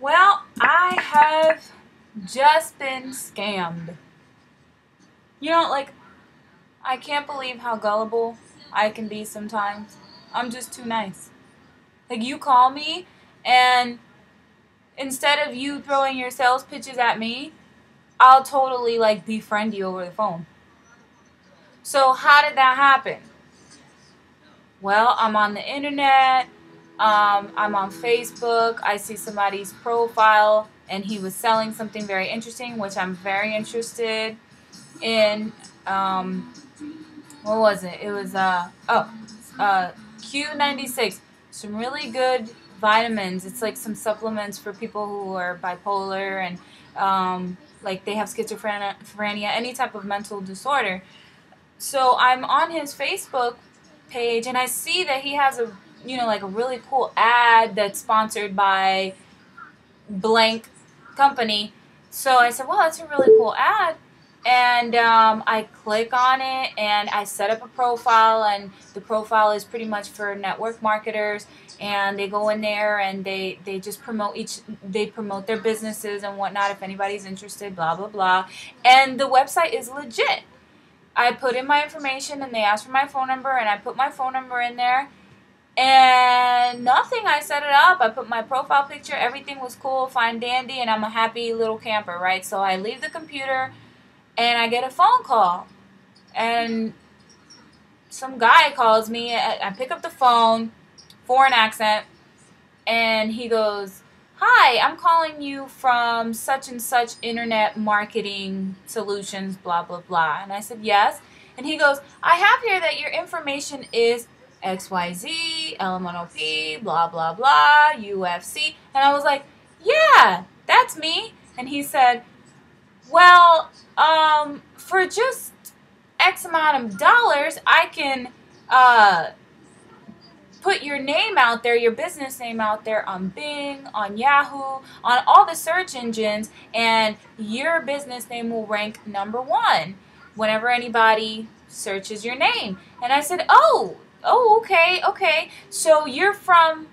Well, I have just been scammed. Like, I can't believe how gullible I can be sometimes. I'm just too nice. Like, you call me, and instead of you throwing your sales pitches at me, I'll totally, like, befriend you over the phone. So, how did that happen? Well, I'm on the internet. I'm on Facebook. I see somebody's profile, and he was selling something very interesting, which I'm very interested in. Um, what was it? It was Q96. Some really good vitamins. It's like some supplements for people who are bipolar and like they have schizophrenia, any type of mental disorder. So I'm on his Facebook page, and I see that he has like a really cool ad that's sponsored by blank company. So I said, well, that's a really cool ad. And I click on it, and I set up a profile, and the profile is pretty much for network marketers, and they go in there and they just they promote their businesses and whatnot if anybody's interested, blah, blah, blah. And the website is legit. I put in my information, and they asked for my phone number, and I put my phone number in there, and nothing. I set it up. I put my profile picture. Everything was cool, fine, dandy, and I'm a happy little camper, right? So I leave the computer, and I get a phone call, and some guy calls me. I pick up the phone, foreign accent, and he goes, "Hi, I'm calling you from such and such internet marketing solutions, blah, blah, blah." And I said, "Yes." And he goes, "I have here that your information is XYZ, LMNOP, blah, blah, blah, UFC." And I was like, "Yeah, that's me." And he said, "Well, for just X amount of dollars, I can, put your name out there, your business name out there on Bing, on Yahoo, on all the search engines, and your business name will rank #1 whenever anybody searches your name." And I said, "Oh, okay. So you're from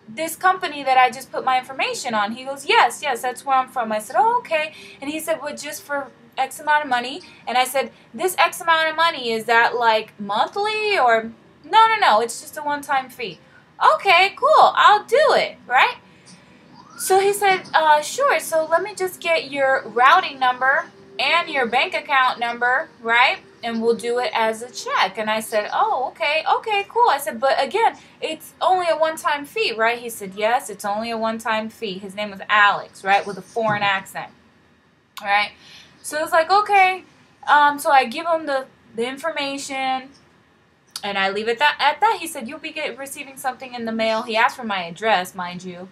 this company that I just put my information on?" He goes, yes, that's where I'm from." I said, "Oh, okay." And he said, "Well, just for X amount of money." And I said, "This X amount of money, is that like monthly or..." No, it's just a one-time fee." "Okay, cool, I'll do it," right? So he said, "Sure, so let me just get your routing number and your bank account number, right? And we'll do it as a check." And I said, "Oh, okay, cool." I said, "But again, it's only a one-time fee, right?" He said, "Yes, it's only a one-time fee." His name was Alex, right, with a foreign accent, right? So it's like, okay. So I give him the information, and I leave it at that. He said, "You'll be receiving something in the mail." He asked for my address, mind you.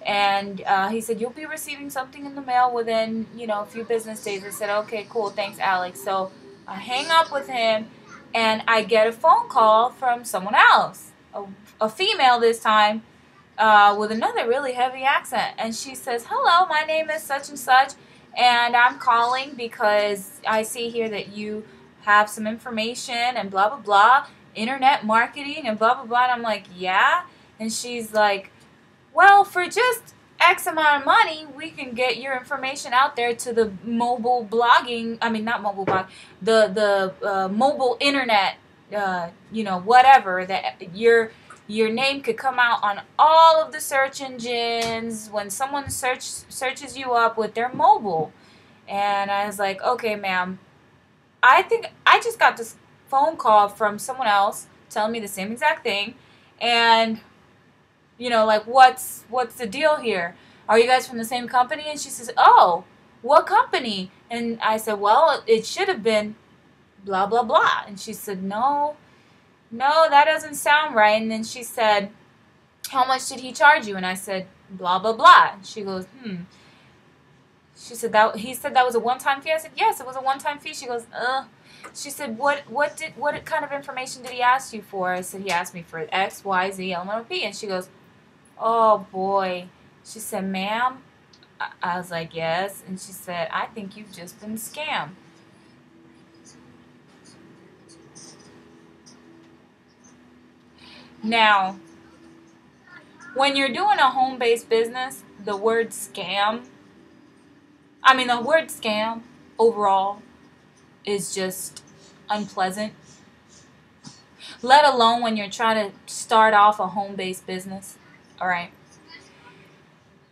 And he said, "You'll be receiving something in the mail within, a few business days." I said, "Okay, cool. Thanks, Alex." So I hang up with him, and I get a phone call from someone else, a female this time, with another really heavy accent. And she says, "Hello, my name is such and such, and I'm calling because I see here that you have some information and blah, blah, blah, internet marketing and blah, blah, blah." And I'm like, "Yeah." And she's like, "Well, for just X amount of money, we can get your information out there to the mobile blogging, I mean, not mobile blog, the mobile internet, whatever, that your name could come out on all of the search engines when someone searches you up with their mobile." And I was like, "Okay, ma'am, I think I just got this phone call from someone else telling me the same exact thing, and like, what's the deal here? Are you guys from the same company?" And she says, "Oh, what company?" And I said, "Well, it should have been blah, blah, blah." And she said, no, that doesn't sound right." And then she said, "How much did he charge you?" And I said, "Blah, blah, blah." And she goes, She said, he said that was a one-time fee. I said, "Yes, it was a one-time fee." She goes, "Ugh." She said, what kind of information did he ask you for?" I said, "He asked me for X, Y, Z, LMNOP." And she goes, "Oh boy." She said, "Ma'am." I was like, "Yes." And she said, "I think you've just been scammed." Now, when you're doing a home-based business, the word scam overall is just unpleasant. Let alone when you're trying to start off a home-based business. All right.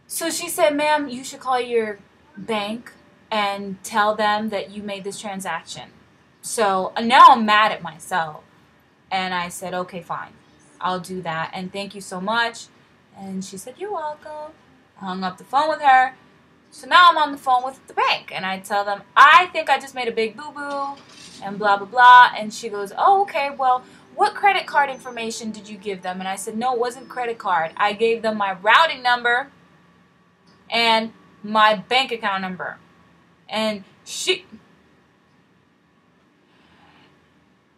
So she said, ma'am, you should call your bank and tell them that you made this transaction. So now I'm mad at myself. And I said, okay, fine. I'll do that. And thank you so much. And she said, you're welcome. I hung up the phone with her. So now I'm on the phone with the bank. And I tell them, I think I just made a big boo-boo. And blah, blah, blah. And she goes, oh, okay, well, what credit card information did you give them? And I said, no, it wasn't credit card. I gave them my routing number and my bank account number. And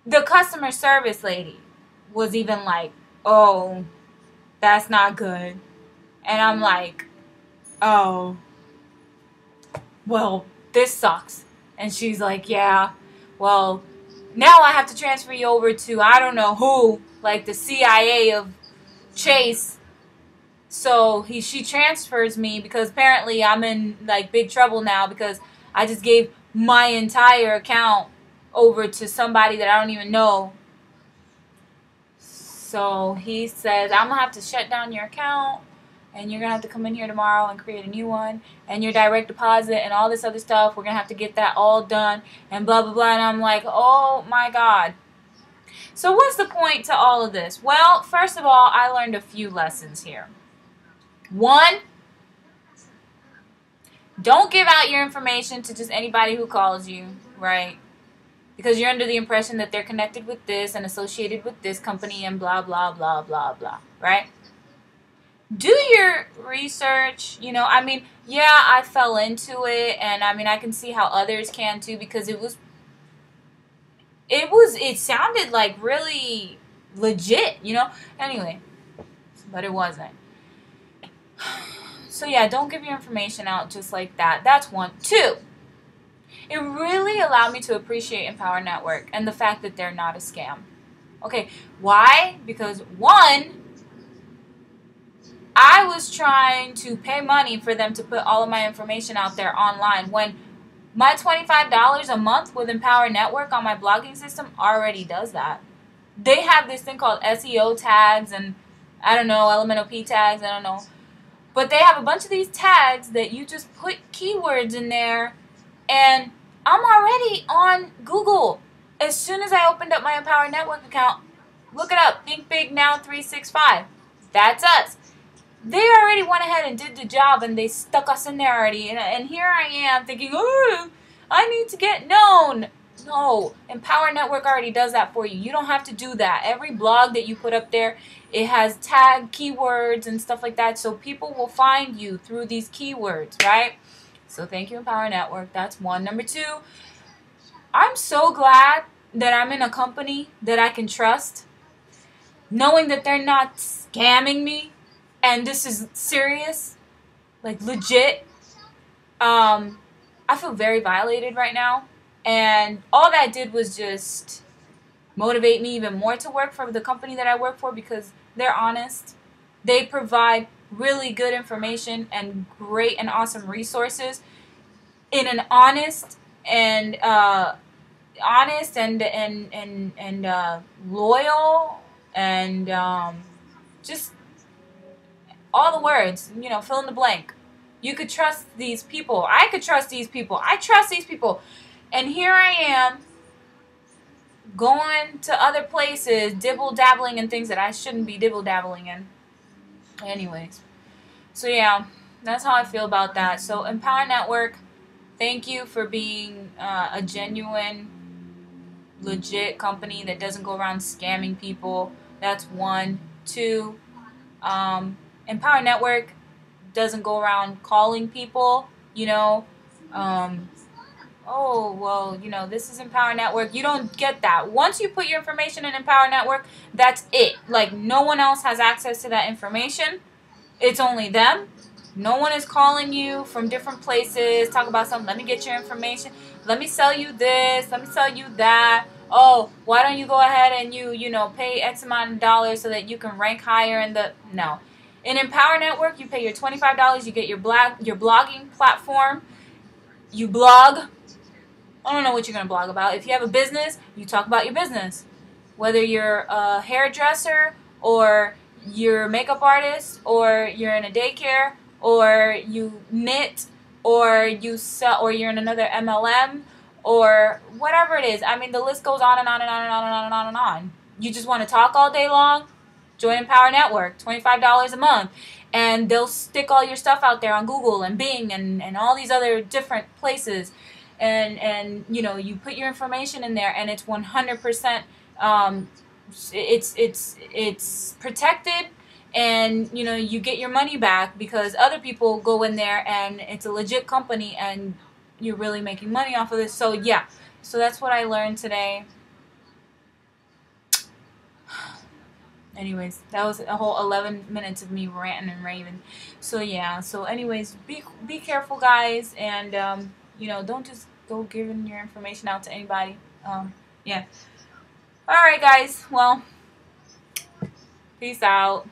the customer service lady was even like, oh, that's not good. And I'm like, oh, well, this sucks. And she's like, yeah, well, now I have to transfer you over to I don't know who, like the CIA of Chase. So she transfers me because apparently I'm in like big trouble now because I just gave my entire account over to somebody that I don't even know. So he says, I'm going to have to shut down your account and you're going to have to come in here tomorrow and create a new one and your direct deposit and all this other stuff. We're going to have to get that all done and blah, blah, blah. And I'm like, oh my God. So what's the point to all of this? Well, first of all, I learned a few lessons here. One, don't give out your information to just anybody who calls you, right? Because you're under the impression that they're connected with this and associated with this company and blah, blah, blah, blah, blah, right? Do your research, you know, I mean, yeah, I fell into it and I mean, I can see how others can too because it sounded like really legit, you know? Anyway, but it wasn't. So yeah, don't give your information out just like that. That's one. Two, it really allowed me to appreciate Empower Network and the fact that they're not a scam. Okay, why? Because one, I was trying to pay money for them to put all of my information out there online when my $25 a month with Empower Network on my blogging system already does that. They have this thing called SEO tags and I don't know, LMNOP tags, I don't know. But they have a bunch of these tags that you just put keywords in there and I'm already on Google. As soon as I opened up my Empower Network account, look it up, Think Big Now 365. That's us. They already went ahead and did the job and they stuck us in there already. And here I am thinking, oh, I need to get known. No, Empower Network already does that for you. You don't have to do that. Every blog that you put up there, it has tag keywords and stuff like that. So people will find you through these keywords, right? So thank you, Empower Network. That's one. Number two, I'm so glad that I'm in a company that I can trust, knowing that they're not scamming me and this is serious, like legit. I feel very violated right now. And all that did was just motivate me even more to work for the company that I work for because they're honest. They provide really good information and great and awesome resources in an honest and loyal and just all the words, you know, fill in the blank. You could trust these people. I could trust these people. I trust these people. And here I am going to other places, dibble-dabbling in things that I shouldn't be dibble-dabbling in. Anyways. So yeah, that's how I feel about that. So Empower Network, thank you for being a genuine, legit company that doesn't go around scamming people. That's one. Two, Empower Network doesn't go around calling people, you know, oh, well, you know, this is Empower Network. You don't get that. Once you put your information in Empower Network, that's it. Like, no one else has access to that information. It's only them. No one is calling you from different places. Talk about something. Let me get your information. Let me sell you this. Let me sell you that. Oh, why don't you go ahead and you know, pay X amount of dollars so that you can rank higher in the... No. In Empower Network, you pay your $25. You get your blogging platform. You blog. I don't know what you're going to blog about. If you have a business, you talk about your business. Whether you're a hairdresser or you're a makeup artist or you're in a daycare or you knit or you sell or you're in another MLM or whatever it is. I mean, the list goes on and on and on and on and on and on and on. You just want to talk all day long? Join Empower Network, $25 a month. And they'll stick all your stuff out there on Google and Bing and all these other different places. And you know, you put your information in there and it's 100%, it's protected, and you know, you get your money back because other people go in there and it's a legit company and you're really making money off of this. So yeah, so that's what I learned today. Anyways, that was a whole 11 minutes of me ranting and raving. So yeah, so anyways, be careful, guys, and you know, don't just go giving your information out to anybody. Yeah. Alright, guys, well, peace out.